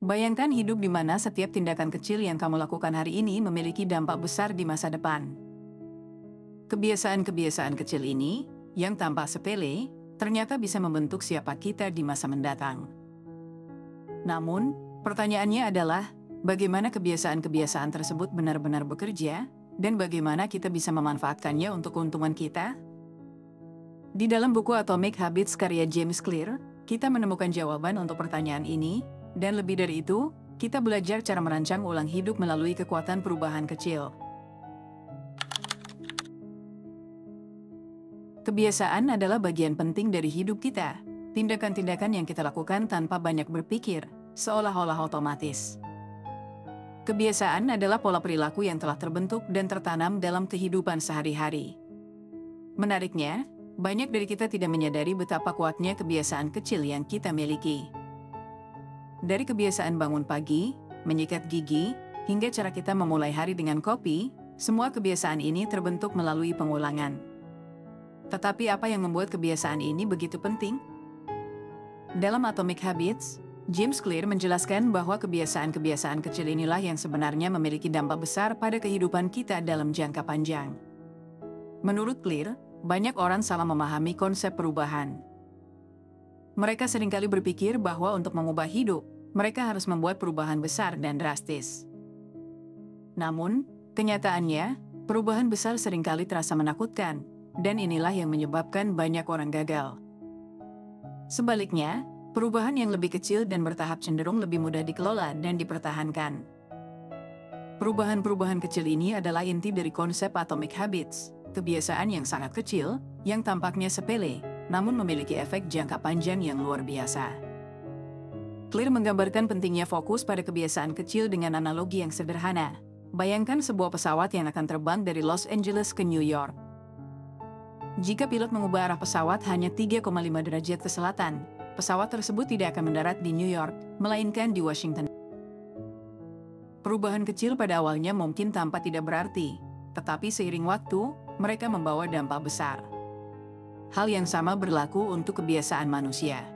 Bayangkan hidup di mana setiap tindakan kecil yang kamu lakukan hari ini memiliki dampak besar di masa depan. Kebiasaan-kebiasaan kecil ini, yang tampak sepele, ternyata bisa membentuk siapa kita di masa mendatang. Namun, pertanyaannya adalah, bagaimana kebiasaan-kebiasaan tersebut benar-benar bekerja, dan bagaimana kita bisa memanfaatkannya untuk keuntungan kita? Di dalam buku Atomic Habits karya James Clear, kita menemukan jawaban untuk pertanyaan ini, dan lebih dari itu, kita belajar cara merancang ulang hidup melalui kekuatan perubahan kecil. Kebiasaan adalah bagian penting dari hidup kita. Tindakan-tindakan yang kita lakukan tanpa banyak berpikir, seolah-olah otomatis. Kebiasaan adalah pola perilaku yang telah terbentuk dan tertanam dalam kehidupan sehari-hari. Menariknya, banyak dari kita tidak menyadari betapa kuatnya kebiasaan kecil yang kita miliki. Dari kebiasaan bangun pagi, menyikat gigi, hingga cara kita memulai hari dengan kopi, semua kebiasaan ini terbentuk melalui pengulangan. Tetapi apa yang membuat kebiasaan ini begitu penting? Dalam Atomic Habits, James Clear menjelaskan bahwa kebiasaan-kebiasaan kecil inilah yang sebenarnya memiliki dampak besar pada kehidupan kita dalam jangka panjang. Menurut Clear, banyak orang salah memahami konsep perubahan. Mereka seringkali berpikir bahwa untuk mengubah hidup, mereka harus membuat perubahan besar dan drastis. Namun, kenyataannya, perubahan besar seringkali terasa menakutkan, dan inilah yang menyebabkan banyak orang gagal. Sebaliknya, perubahan yang lebih kecil dan bertahap cenderung lebih mudah dikelola dan dipertahankan. Perubahan-perubahan kecil ini adalah inti dari konsep Atomic Habits, kebiasaan yang sangat kecil, yang tampaknya sepele, namun memiliki efek jangka panjang yang luar biasa. Clear menggambarkan pentingnya fokus pada kebiasaan kecil dengan analogi yang sederhana. Bayangkan sebuah pesawat yang akan terbang dari Los Angeles ke New York. Jika pilot mengubah arah pesawat hanya 3,5 derajat ke selatan, pesawat tersebut tidak akan mendarat di New York, melainkan di Washington. Perubahan kecil pada awalnya mungkin tampak tidak berarti, tetapi seiring waktu, mereka membawa dampak besar. Hal yang sama berlaku untuk kebiasaan manusia.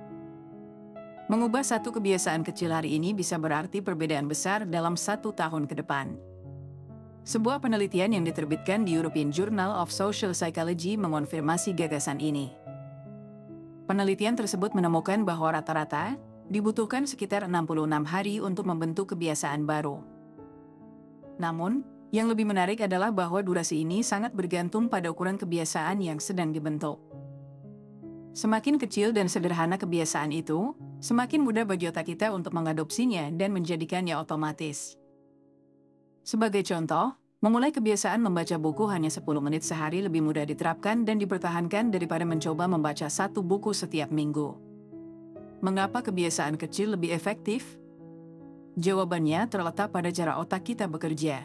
Mengubah satu kebiasaan kecil hari ini bisa berarti perbedaan besar dalam 1 tahun ke depan. Sebuah penelitian yang diterbitkan di European Journal of Social Psychology mengonfirmasi gagasan ini. Penelitian tersebut menemukan bahwa rata-rata dibutuhkan sekitar 66 hari untuk membentuk kebiasaan baru. Namun, yang lebih menarik adalah bahwa durasi ini sangat bergantung pada ukuran kebiasaan yang sedang dibentuk. Semakin kecil dan sederhana kebiasaan itu, semakin mudah bagi otak kita untuk mengadopsinya dan menjadikannya otomatis. Sebagai contoh, memulai kebiasaan membaca buku hanya 10 menit sehari lebih mudah diterapkan dan dipertahankan daripada mencoba membaca 1 buku setiap minggu. Mengapa kebiasaan kecil lebih efektif? Jawabannya terletak pada cara otak kita bekerja.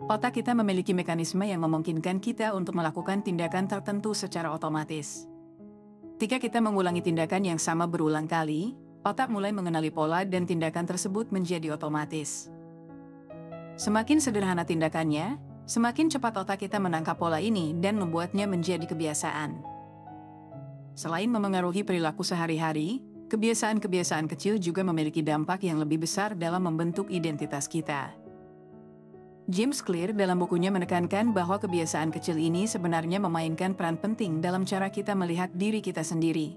Otak kita memiliki mekanisme yang memungkinkan kita untuk melakukan tindakan tertentu secara otomatis. Ketika kita mengulangi tindakan yang sama berulang kali, otak mulai mengenali pola dan tindakan tersebut menjadi otomatis. Semakin sederhana tindakannya, semakin cepat otak kita menangkap pola ini dan membuatnya menjadi kebiasaan. Selain memengaruhi perilaku sehari-hari, kebiasaan-kebiasaan kecil juga memiliki dampak yang lebih besar dalam membentuk identitas kita. James Clear dalam bukunya menekankan bahwa kebiasaan kecil ini sebenarnya memainkan peran penting dalam cara kita melihat diri kita sendiri.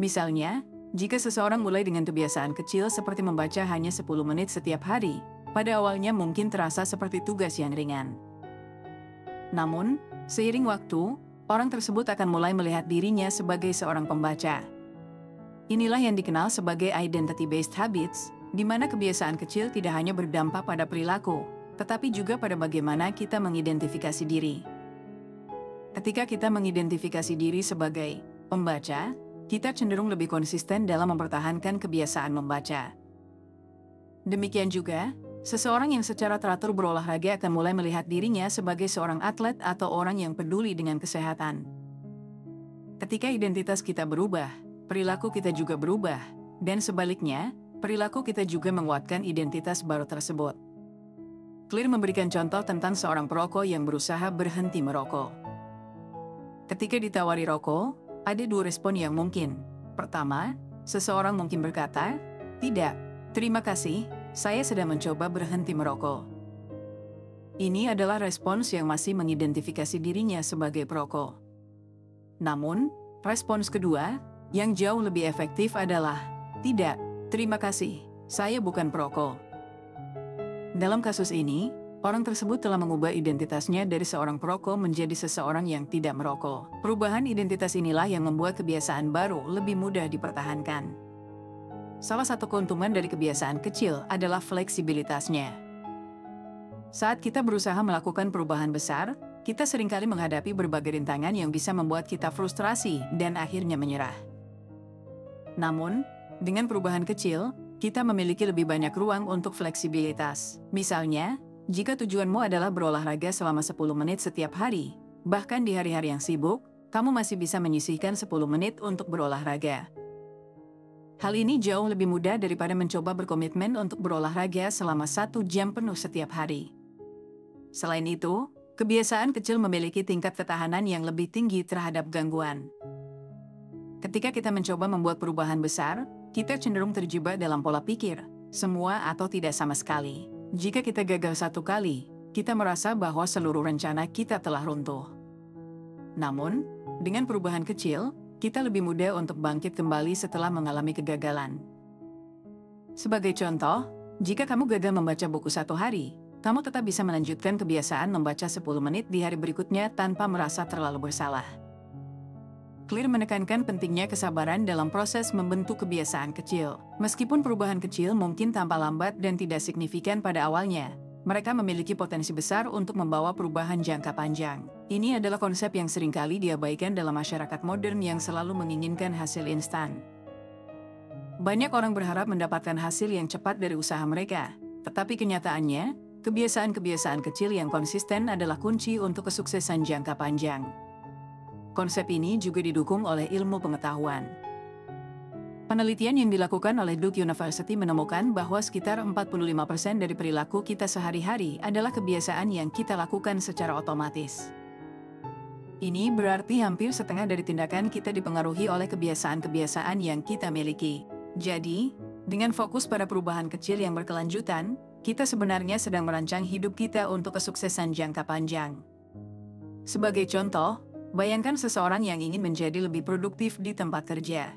Misalnya, jika seseorang mulai dengan kebiasaan kecil seperti membaca hanya 10 menit setiap hari, pada awalnya mungkin terasa seperti tugas yang ringan. Namun, seiring waktu, orang tersebut akan mulai melihat dirinya sebagai seorang pembaca. Inilah yang dikenal sebagai identity-based habits, di mana kebiasaan kecil tidak hanya berdampak pada perilaku, tetapi juga pada bagaimana kita mengidentifikasi diri. Ketika kita mengidentifikasi diri sebagai pembaca, kita cenderung lebih konsisten dalam mempertahankan kebiasaan membaca. Demikian juga, seseorang yang secara teratur berolahraga akan mulai melihat dirinya sebagai seorang atlet atau orang yang peduli dengan kesehatan. Ketika identitas kita berubah, perilaku kita juga berubah, dan sebaliknya, perilaku kita juga menguatkan identitas baru tersebut. Clear memberikan contoh tentang seorang perokok yang berusaha berhenti merokok. Ketika ditawari rokok, ada 2 respon yang mungkin. Pertama, seseorang mungkin berkata, Tidak, terima kasih, saya sedang mencoba berhenti merokok. Ini adalah respons yang masih mengidentifikasi dirinya sebagai perokok. Namun, respons kedua, yang jauh lebih efektif adalah, tidak, terima kasih, saya bukan perokok. Dalam kasus ini, orang tersebut telah mengubah identitasnya dari seorang perokok menjadi seseorang yang tidak merokok. Perubahan identitas inilah yang membuat kebiasaan baru lebih mudah dipertahankan. Salah satu keuntungan dari kebiasaan kecil adalah fleksibilitasnya. Saat kita berusaha melakukan perubahan besar, kita seringkali menghadapi berbagai rintangan yang bisa membuat kita frustrasi dan akhirnya menyerah. Namun, dengan perubahan kecil, kita memiliki lebih banyak ruang untuk fleksibilitas. Misalnya, jika tujuanmu adalah berolahraga selama 10 menit setiap hari, bahkan di hari-hari yang sibuk, kamu masih bisa menyisihkan 10 menit untuk berolahraga. Hal ini jauh lebih mudah daripada mencoba berkomitmen untuk berolahraga selama 1 jam penuh setiap hari. Selain itu, kebiasaan kecil memiliki tingkat ketahanan yang lebih tinggi terhadap gangguan. Ketika kita mencoba membuat perubahan besar, kita cenderung terjebak dalam pola pikir, semua atau tidak sama sekali. Jika kita gagal 1 kali, kita merasa bahwa seluruh rencana kita telah runtuh. Namun, dengan perubahan kecil, kita lebih mudah untuk bangkit kembali setelah mengalami kegagalan. Sebagai contoh, jika kamu gagal membaca buku 1 hari, kamu tetap bisa melanjutkan kebiasaan membaca 10 menit di hari berikutnya tanpa merasa terlalu bersalah. Clear menekankan pentingnya kesabaran dalam proses membentuk kebiasaan kecil. Meskipun perubahan kecil mungkin tampak lambat dan tidak signifikan pada awalnya, mereka memiliki potensi besar untuk membawa perubahan jangka panjang. Ini adalah konsep yang seringkali diabaikan dalam masyarakat modern yang selalu menginginkan hasil instan. Banyak orang berharap mendapatkan hasil yang cepat dari usaha mereka, tetapi kenyataannya, kebiasaan-kebiasaan kecil yang konsisten adalah kunci untuk kesuksesan jangka panjang. Konsep ini juga didukung oleh ilmu pengetahuan. Penelitian yang dilakukan oleh Duke University menemukan bahwa sekitar 45% dari perilaku kita sehari-hari adalah kebiasaan yang kita lakukan secara otomatis. Ini berarti hampir setengah dari tindakan kita dipengaruhi oleh kebiasaan-kebiasaan yang kita miliki. Jadi, dengan fokus pada perubahan kecil yang berkelanjutan, kita sebenarnya sedang merancang hidup kita untuk kesuksesan jangka panjang. Sebagai contoh, bayangkan seseorang yang ingin menjadi lebih produktif di tempat kerja.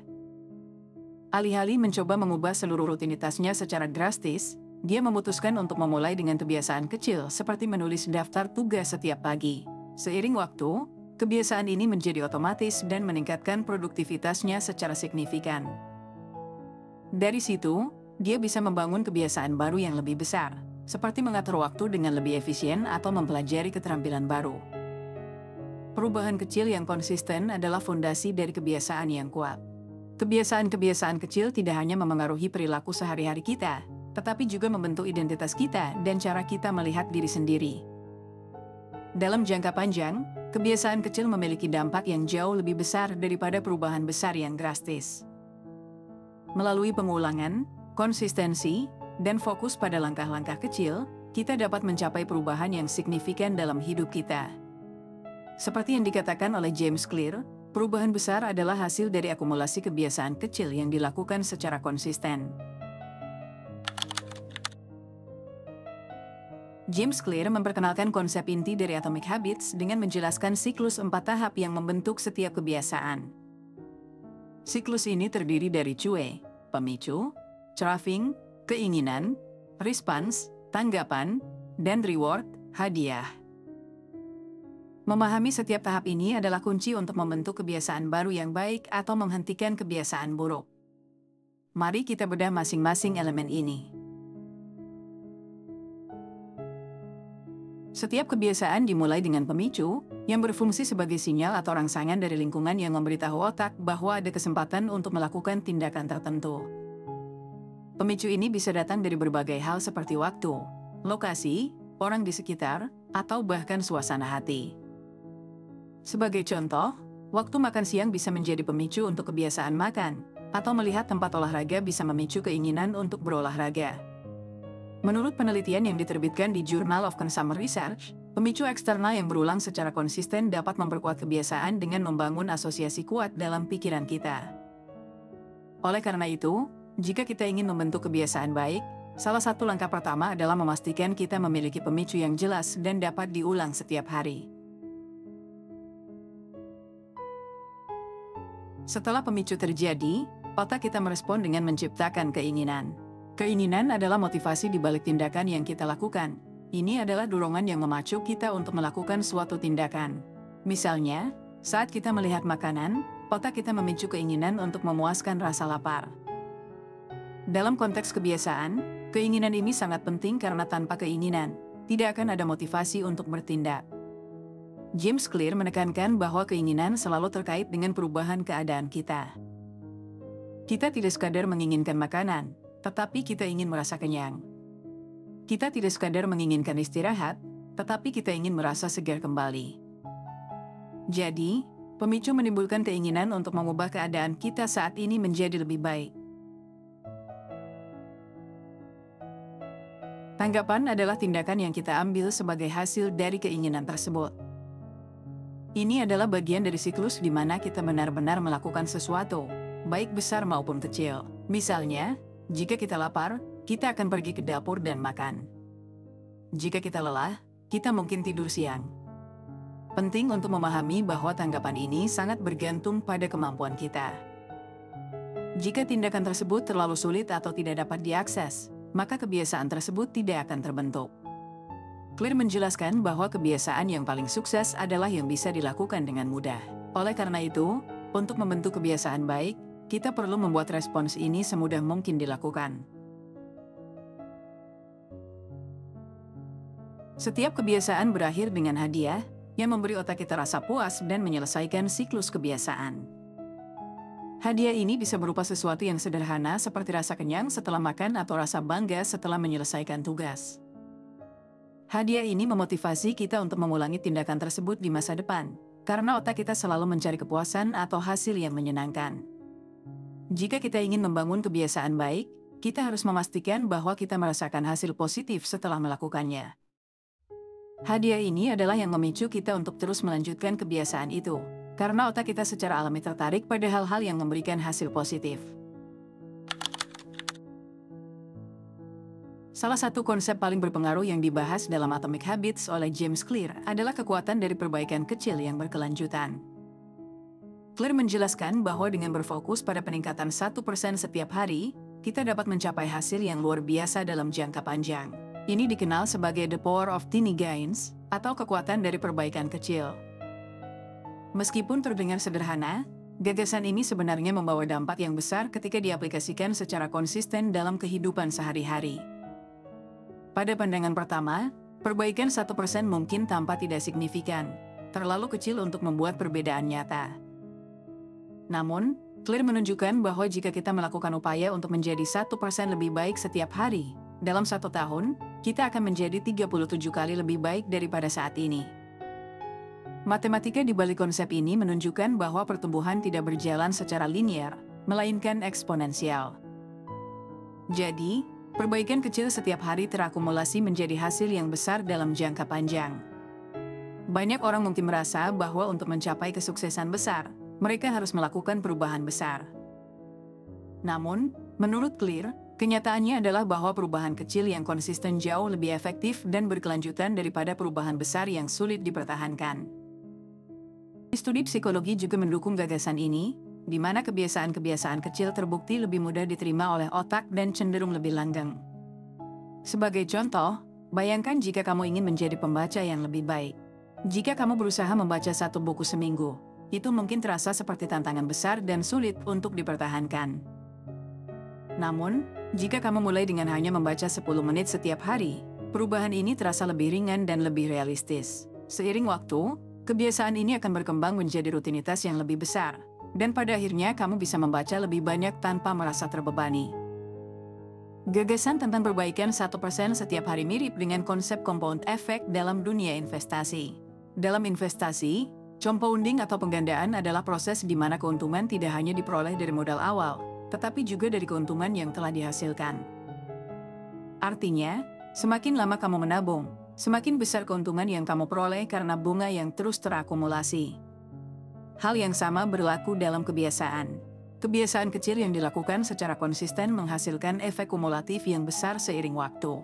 Alih-alih mencoba mengubah seluruh rutinitasnya secara drastis, dia memutuskan untuk memulai dengan kebiasaan kecil seperti menulis daftar tugas setiap pagi. Seiring waktu, kebiasaan ini menjadi otomatis dan meningkatkan produktivitasnya secara signifikan. Dari situ, dia bisa membangun kebiasaan baru yang lebih besar, seperti mengatur waktu dengan lebih efisien atau mempelajari keterampilan baru. Perubahan kecil yang konsisten adalah fondasi dari kebiasaan yang kuat. Kebiasaan-kebiasaan kecil tidak hanya memengaruhi perilaku sehari-hari kita, tetapi juga membentuk identitas kita dan cara kita melihat diri sendiri. Dalam jangka panjang, kebiasaan kecil memiliki dampak yang jauh lebih besar daripada perubahan besar yang drastis. Melalui pengulangan, konsistensi, dan fokus pada langkah-langkah kecil, kita dapat mencapai perubahan yang signifikan dalam hidup kita. Seperti yang dikatakan oleh James Clear, perubahan besar adalah hasil dari akumulasi kebiasaan kecil yang dilakukan secara konsisten. James Clear memperkenalkan konsep inti dari Atomic Habits dengan menjelaskan siklus 4 tahap yang membentuk setiap kebiasaan. Siklus ini terdiri dari cue, pemicu, craving, keinginan, response, tanggapan, dan reward, hadiah. Memahami setiap tahap ini adalah kunci untuk membentuk kebiasaan baru yang baik atau menghentikan kebiasaan buruk. Mari kita bedah masing-masing elemen ini. Setiap kebiasaan dimulai dengan pemicu, yang berfungsi sebagai sinyal atau rangsangan dari lingkungan yang memberitahu otak bahwa ada kesempatan untuk melakukan tindakan tertentu. Pemicu ini bisa datang dari berbagai hal seperti waktu, lokasi, orang di sekitar, atau bahkan suasana hati. Sebagai contoh, waktu makan siang bisa menjadi pemicu untuk kebiasaan makan, atau melihat tempat olahraga bisa memicu keinginan untuk berolahraga. Menurut penelitian yang diterbitkan di Journal of Consumer Research, pemicu eksternal yang berulang secara konsisten dapat memperkuat kebiasaan dengan membangun asosiasi kuat dalam pikiran kita. Oleh karena itu, Jika kita ingin membentuk kebiasaan baik, salah satu langkah pertama adalah memastikan kita memiliki pemicu yang jelas dan dapat diulang setiap hari. Setelah pemicu terjadi, otak kita merespon dengan menciptakan keinginan. Keinginan adalah motivasi di balik tindakan yang kita lakukan. Ini adalah dorongan yang memacu kita untuk melakukan suatu tindakan. Misalnya, saat kita melihat makanan, otak kita memicu keinginan untuk memuaskan rasa lapar. Dalam konteks kebiasaan, keinginan ini sangat penting karena tanpa keinginan, tidak akan ada motivasi untuk bertindak. James Clear menekankan bahwa keinginan selalu terkait dengan perubahan keadaan kita. Kita tidak sekadar menginginkan makanan, tetapi kita ingin merasa kenyang. Kita tidak sekadar menginginkan istirahat, tetapi kita ingin merasa segar kembali. Jadi, pemicu menimbulkan keinginan untuk mengubah keadaan kita saat ini menjadi lebih baik. Tanggapan adalah tindakan yang kita ambil sebagai hasil dari keinginan tersebut. Ini adalah bagian dari siklus di mana kita benar-benar melakukan sesuatu, baik besar maupun kecil. Misalnya, jika kita lapar, kita akan pergi ke dapur dan makan. Jika kita lelah, kita mungkin tidur siang. Penting untuk memahami bahwa tanggapan ini sangat bergantung pada kemampuan kita. Jika tindakan tersebut terlalu sulit atau tidak dapat diakses, maka kebiasaan tersebut tidak akan terbentuk. Clear menjelaskan bahwa kebiasaan yang paling sukses adalah yang bisa dilakukan dengan mudah. Oleh karena itu, untuk membentuk kebiasaan baik, kita perlu membuat respons ini semudah mungkin dilakukan. Setiap kebiasaan berakhir dengan hadiah, yang memberi otak kita rasa puas dan menyelesaikan siklus kebiasaan. Hadiah ini bisa berupa sesuatu yang sederhana seperti rasa kenyang setelah makan atau rasa bangga setelah menyelesaikan tugas. Hadiah ini memotivasi kita untuk mengulangi tindakan tersebut di masa depan, karena otak kita selalu mencari kepuasan atau hasil yang menyenangkan. Jika kita ingin membangun kebiasaan baik, kita harus memastikan bahwa kita merasakan hasil positif setelah melakukannya. Hadiah ini adalah yang memicu kita untuk terus melanjutkan kebiasaan itu, karena otak kita secara alami tertarik pada hal-hal yang memberikan hasil positif. Salah satu konsep paling berpengaruh yang dibahas dalam Atomic Habits oleh James Clear adalah kekuatan dari perbaikan kecil yang berkelanjutan. Clear menjelaskan bahwa dengan berfokus pada peningkatan 1% setiap hari, kita dapat mencapai hasil yang luar biasa dalam jangka panjang. Ini dikenal sebagai the power of tiny gains, atau kekuatan dari perbaikan kecil. Meskipun terdengar sederhana, gagasan ini sebenarnya membawa dampak yang besar ketika diaplikasikan secara konsisten dalam kehidupan sehari-hari. Pada pandangan pertama, perbaikan 1% mungkin tampak tidak signifikan, terlalu kecil untuk membuat perbedaan nyata. Namun, Clear menunjukkan bahwa jika kita melakukan upaya untuk menjadi 1% lebih baik setiap hari, dalam 1 tahun, kita akan menjadi 37 kali lebih baik daripada saat ini. Matematika di balik konsep ini menunjukkan bahwa pertumbuhan tidak berjalan secara linear, melainkan eksponensial. Jadi, perbaikan kecil setiap hari terakumulasi menjadi hasil yang besar dalam jangka panjang. Banyak orang mungkin merasa bahwa untuk mencapai kesuksesan besar, mereka harus melakukan perubahan besar. Namun, menurut Clear, kenyataannya adalah bahwa perubahan kecil yang konsisten jauh lebih efektif dan berkelanjutan daripada perubahan besar yang sulit dipertahankan. Studi psikologi juga mendukung gagasan ini, di mana kebiasaan-kebiasaan kecil terbukti lebih mudah diterima oleh otak dan cenderung lebih langgeng. Sebagai contoh, bayangkan jika kamu ingin menjadi pembaca yang lebih baik. Jika kamu berusaha membaca 1 buku seminggu, itu mungkin terasa seperti tantangan besar dan sulit untuk dipertahankan. Namun, jika kamu mulai dengan hanya membaca 10 menit setiap hari, perubahan ini terasa lebih ringan dan lebih realistis. Seiring waktu, kebiasaan ini akan berkembang menjadi rutinitas yang lebih besar, dan pada akhirnya kamu bisa membaca lebih banyak tanpa merasa terbebani. Gagasan tentang perbaikan 1% setiap hari mirip dengan konsep compound effect dalam dunia investasi. Dalam investasi, compounding atau penggandaan adalah proses di mana keuntungan tidak hanya diperoleh dari modal awal, tetapi juga dari keuntungan yang telah dihasilkan. Artinya, semakin lama kamu menabung, semakin besar keuntungan yang kamu peroleh karena bunga yang terus terakumulasi. Hal yang sama berlaku dalam kebiasaan. Kebiasaan kecil yang dilakukan secara konsisten menghasilkan efek kumulatif yang besar seiring waktu.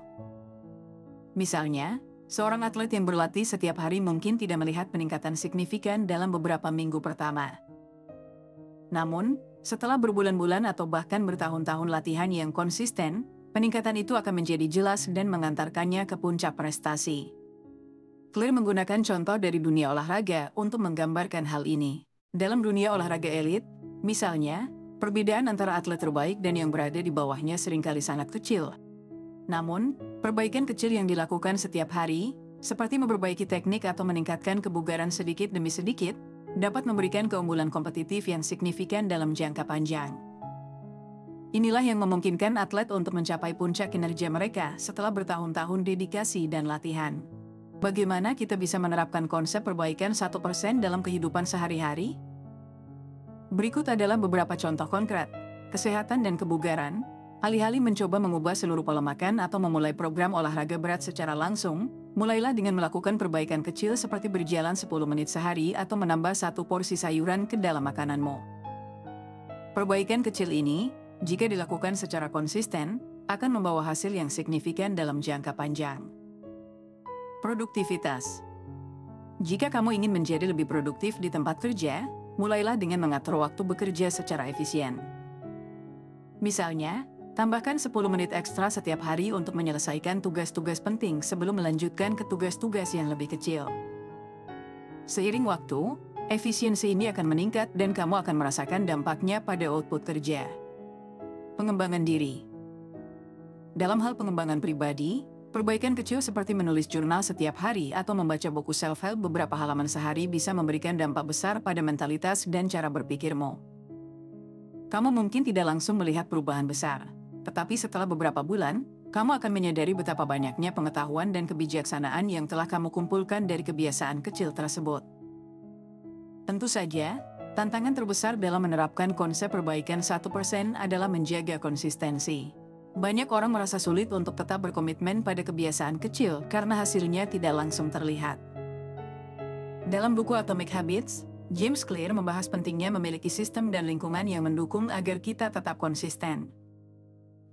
Misalnya, seorang atlet yang berlatih setiap hari mungkin tidak melihat peningkatan signifikan dalam beberapa minggu pertama. Namun, setelah berbulan-bulan atau bahkan bertahun-tahun latihan yang konsisten, peningkatan itu akan menjadi jelas dan mengantarkannya ke puncak prestasi. Clear menggunakan contoh dari dunia olahraga untuk menggambarkan hal ini. Dalam dunia olahraga elit, misalnya, perbedaan antara atlet terbaik dan yang berada di bawahnya seringkali sangat kecil. Namun, perbaikan kecil yang dilakukan setiap hari, seperti memperbaiki teknik atau meningkatkan kebugaran sedikit demi sedikit, dapat memberikan keunggulan kompetitif yang signifikan dalam jangka panjang. Inilah yang memungkinkan atlet untuk mencapai puncak kinerja mereka setelah bertahun-tahun dedikasi dan latihan. Bagaimana kita bisa menerapkan konsep perbaikan 1% dalam kehidupan sehari-hari? Berikut adalah beberapa contoh konkret. Kesehatan dan kebugaran. Alih-alih mencoba mengubah seluruh pola makan atau memulai program olahraga berat secara langsung, mulailah dengan melakukan perbaikan kecil seperti berjalan 10 menit sehari atau menambah 1 porsi sayuran ke dalam makananmu. Perbaikan kecil ini, jika dilakukan secara konsisten, akan membawa hasil yang signifikan dalam jangka panjang. Produktivitas. Jika kamu ingin menjadi lebih produktif di tempat kerja, mulailah dengan mengatur waktu bekerja secara efisien. Misalnya, tambahkan 10 menit ekstra setiap hari untuk menyelesaikan tugas-tugas penting sebelum melanjutkan ke tugas-tugas yang lebih kecil. Seiring waktu, efisiensi ini akan meningkat dan kamu akan merasakan dampaknya pada output kerja. Pengembangan diri. Dalam hal pengembangan pribadi, perbaikan kecil seperti menulis jurnal setiap hari atau membaca buku self-help beberapa halaman sehari bisa memberikan dampak besar pada mentalitas dan cara berpikirmu. Kamu mungkin tidak langsung melihat perubahan besar, tetapi setelah beberapa bulan, kamu akan menyadari betapa banyaknya pengetahuan dan kebijaksanaan yang telah kamu kumpulkan dari kebiasaan kecil tersebut. Tentu saja, tantangan terbesar dalam menerapkan konsep perbaikan 1% adalah menjaga konsistensi. Banyak orang merasa sulit untuk tetap berkomitmen pada kebiasaan kecil karena hasilnya tidak langsung terlihat. Dalam buku Atomic Habits, James Clear membahas pentingnya memiliki sistem dan lingkungan yang mendukung agar kita tetap konsisten.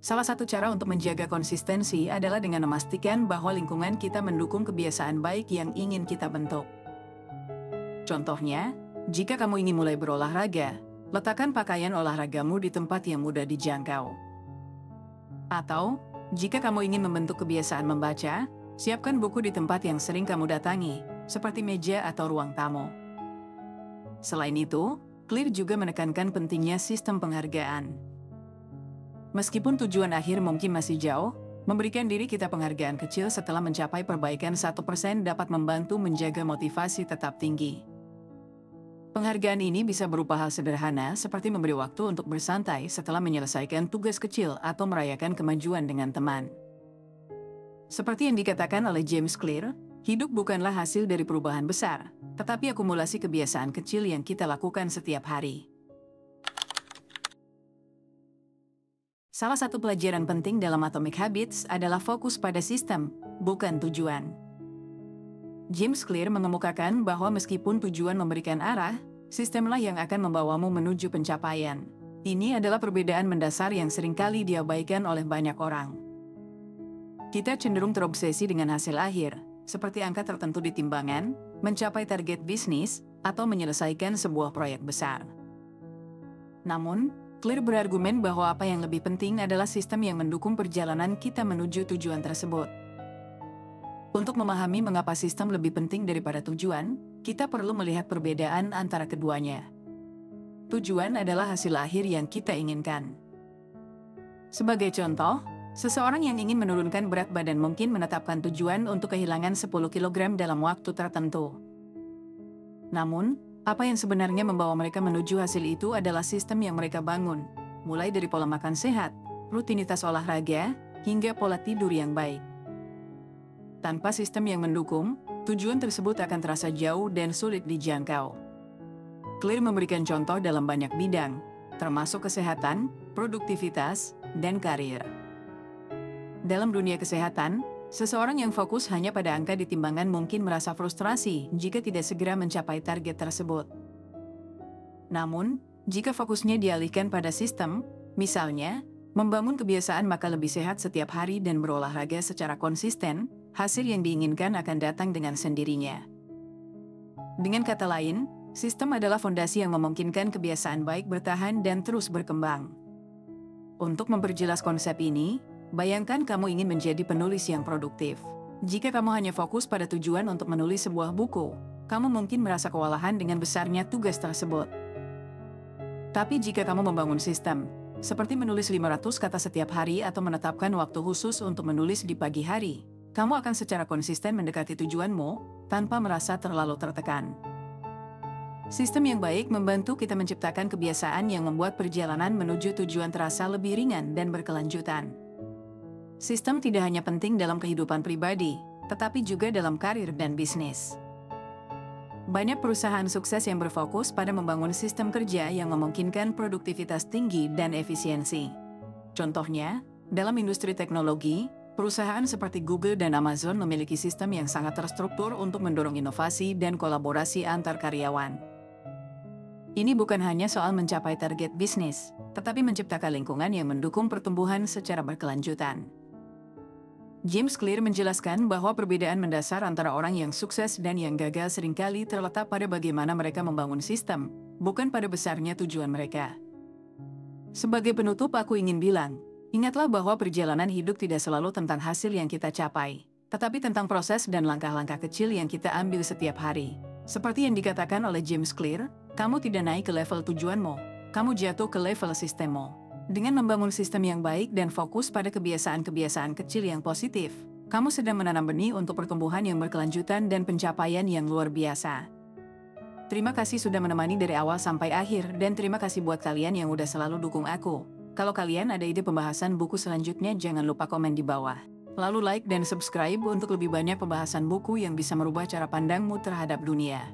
Salah satu cara untuk menjaga konsistensi adalah dengan memastikan bahwa lingkungan kita mendukung kebiasaan baik yang ingin kita bentuk. Contohnya, jika kamu ingin mulai berolahraga, letakkan pakaian olahragamu di tempat yang mudah dijangkau. Atau, jika kamu ingin membentuk kebiasaan membaca, siapkan buku di tempat yang sering kamu datangi, seperti meja atau ruang tamu. Selain itu, Clear juga menekankan pentingnya sistem penghargaan. Meskipun tujuan akhir mungkin masih jauh, memberikan diri kita penghargaan kecil setelah mencapai perbaikan 1% dapat membantu menjaga motivasi tetap tinggi. Penghargaan ini bisa berupa hal sederhana seperti memberi waktu untuk bersantai setelah menyelesaikan tugas kecil atau merayakan kemajuan dengan teman. Seperti yang dikatakan oleh James Clear, hidup bukanlah hasil dari perubahan besar, tetapi akumulasi kebiasaan kecil yang kita lakukan setiap hari. Salah satu pelajaran penting dalam Atomic Habits adalah fokus pada sistem, bukan tujuan. James Clear mengemukakan bahwa meskipun tujuan memberikan arah, sistemlah yang akan membawamu menuju pencapaian. Ini adalah perbedaan mendasar yang seringkali diabaikan oleh banyak orang. Kita cenderung terobsesi dengan hasil akhir, seperti angka tertentu di timbangan, mencapai target bisnis, atau menyelesaikan sebuah proyek besar. Namun, Clear berargumen bahwa apa yang lebih penting adalah sistem yang mendukung perjalanan kita menuju tujuan tersebut. Untuk memahami mengapa sistem lebih penting daripada tujuan, kita perlu melihat perbedaan antara keduanya. Tujuan adalah hasil akhir yang kita inginkan. Sebagai contoh, seseorang yang ingin menurunkan berat badan mungkin menetapkan tujuan untuk kehilangan 10 kg dalam waktu tertentu. Namun, apa yang sebenarnya membawa mereka menuju hasil itu adalah sistem yang mereka bangun, mulai dari pola makan sehat, rutinitas olahraga, hingga pola tidur yang baik. Tanpa sistem yang mendukung, tujuan tersebut akan terasa jauh dan sulit dijangkau. Clear memberikan contoh dalam banyak bidang, termasuk kesehatan, produktivitas, dan karir. Dalam dunia kesehatan, seseorang yang fokus hanya pada angka di timbangan mungkin merasa frustrasi jika tidak segera mencapai target tersebut. Namun, Jika fokusnya dialihkan pada sistem, misalnya, membangun kebiasaan makan lebih sehat setiap hari dan berolahraga secara konsisten, hasil yang diinginkan akan datang dengan sendirinya. Dengan kata lain, sistem adalah fondasi yang memungkinkan kebiasaan baik bertahan dan terus berkembang. Untuk memperjelas konsep ini, bayangkan kamu ingin menjadi penulis yang produktif. Jika kamu hanya fokus pada tujuan untuk menulis sebuah buku, kamu mungkin merasa kewalahan dengan besarnya tugas tersebut. Tapi jika kamu membangun sistem, seperti menulis 500 kata setiap hari atau menetapkan waktu khusus untuk menulis di pagi hari, kamu akan secara konsisten mendekati tujuanmu tanpa merasa terlalu tertekan. Sistem yang baik membantu kita menciptakan kebiasaan yang membuat perjalanan menuju tujuan terasa lebih ringan dan berkelanjutan. Sistem tidak hanya penting dalam kehidupan pribadi, tetapi juga dalam karir dan bisnis. Banyak perusahaan sukses yang berfokus pada membangun sistem kerja yang memungkinkan produktivitas tinggi dan efisiensi. Contohnya, dalam industri teknologi, perusahaan seperti Google dan Amazon memiliki sistem yang sangat terstruktur untuk mendorong inovasi dan kolaborasi antar karyawan. Ini bukan hanya soal mencapai target bisnis, tetapi menciptakan lingkungan yang mendukung pertumbuhan secara berkelanjutan. James Clear menjelaskan bahwa perbedaan mendasar antara orang yang sukses dan yang gagal seringkali terletak pada bagaimana mereka membangun sistem, bukan pada besarnya tujuan mereka. Sebagai penutup, aku ingin bilang, ingatlah bahwa perjalanan hidup tidak selalu tentang hasil yang kita capai, tetapi tentang proses dan langkah-langkah kecil yang kita ambil setiap hari. Seperti yang dikatakan oleh James Clear, kamu tidak naik ke level tujuanmu, kamu jatuh ke level sistemmu. Dengan membangun sistem yang baik dan fokus pada kebiasaan-kebiasaan kecil yang positif, kamu sedang menanam benih untuk pertumbuhan yang berkelanjutan dan pencapaian yang luar biasa. Terima kasih sudah menemani dari awal sampai akhir, dan terima kasih buat kalian yang udah selalu dukung aku. Kalau kalian ada ide pembahasan buku selanjutnya, jangan lupa komen di bawah. Lalu like dan subscribe untuk lebih banyak pembahasan buku yang bisa merubah cara pandangmu terhadap dunia.